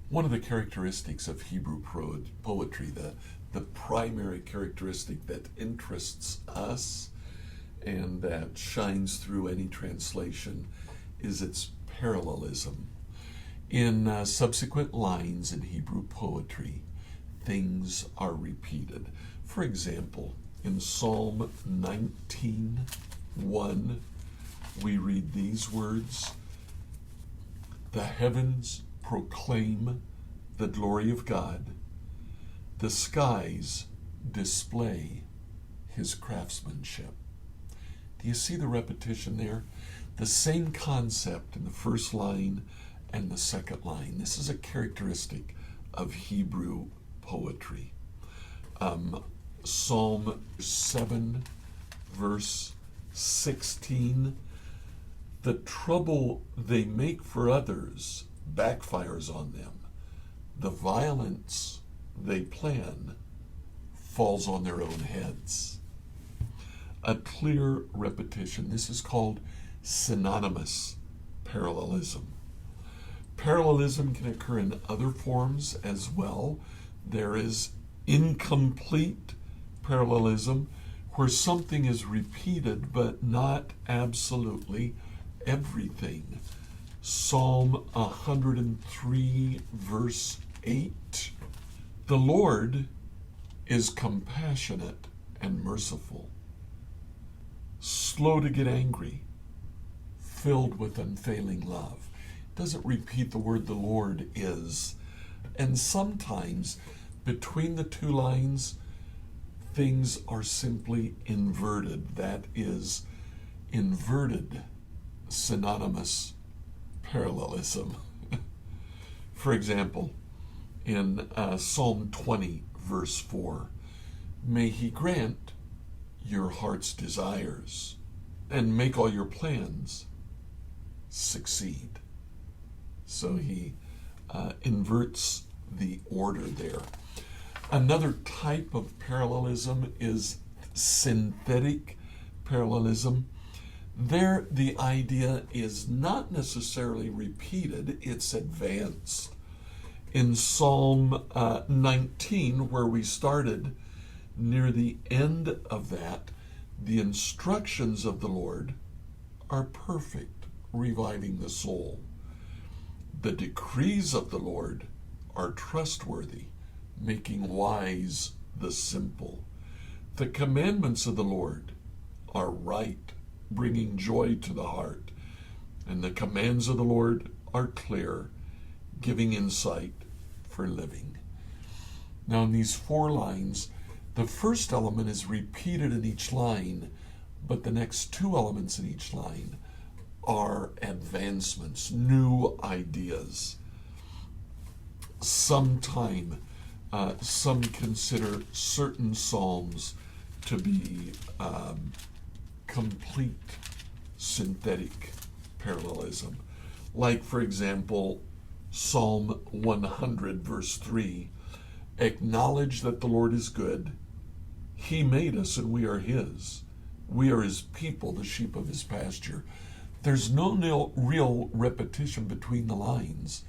One of the characteristics of Hebrew poetry, the primary characteristic that interests us and that shines through any translation, is its parallelism. In subsequent lines in Hebrew poetry, things are repeated. For example, in Psalm 19:1, we read these words: "The heavens proclaim the glory of God. The skies display his craftsmanship." Do you see the repetition there? The same concept in the first line and the second line. This is a characteristic of Hebrew poetry. Psalm 7, verse 16, "The trouble they make for others backfires on them. The violence they plan falls on their own heads." A clear repetition. This is called synonymous parallelism. Parallelism can occur in other forms as well. There is incomplete parallelism, where something is repeated but not absolutely everything. Psalm 103, verse 8, "The Lord is compassionate and merciful, slow to get angry, filled with unfailing love." It doesn't repeat the word "the Lord is." And sometimes between the two lines, things are simply inverted. That is inverted synonymous parallelism. For example, in Psalm 20, verse 4, "May he grant your heart's desires and make all your plans succeed." So he inverts the order there. Another type of parallelism is synthetic parallelism. There, the idea is not necessarily repeated, it's advanced. In Psalm 19, where we started, near the end of that, the instructions of the Lord are perfect, reviving the soul. The decrees of the Lord are trustworthy, making wise the simple. The commandments of the Lord are right, bringing joy to the heart. And the commands of the Lord are clear, giving insight for living. Now, in these 4 lines, the first element is repeated in each line, but the next 2 elements in each line are advancements, new ideas. Sometime, some consider certain psalms to be complete synthetic parallelism. Like, for example, Psalm 100, verse 3, "Acknowledge that the Lord is good. He made us and we are his. We are his people, the sheep of his pasture." There's no real repetition between the lines.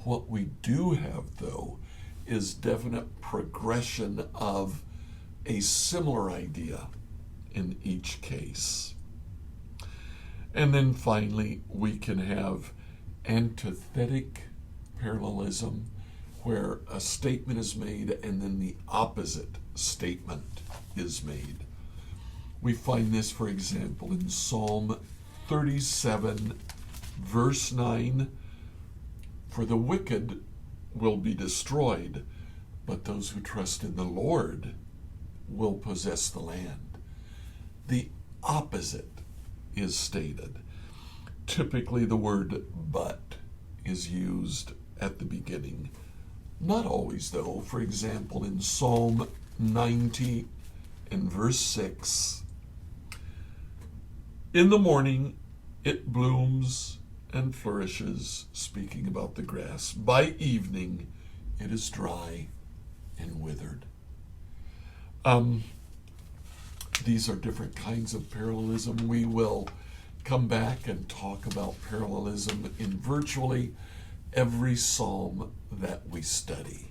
What we do have, though, is definite progression of a similar idea in each case. And then finally, we can have antithetic parallelism, where a statement is made and then the opposite statement is made. We find this, for example, in Psalm 37, verse 9, "For the wicked will be destroyed, but those who trust in the Lord will possess the land." The opposite is stated. Typically, the word "but" is used at the beginning. Not always, though. For example, in Psalm 90 and verse 6, "In the morning it blooms and flourishes," speaking about the grass. "By evening it is dry and withered." These are different kinds of parallelism. We will come back and talk about parallelism in virtually every psalm that we study.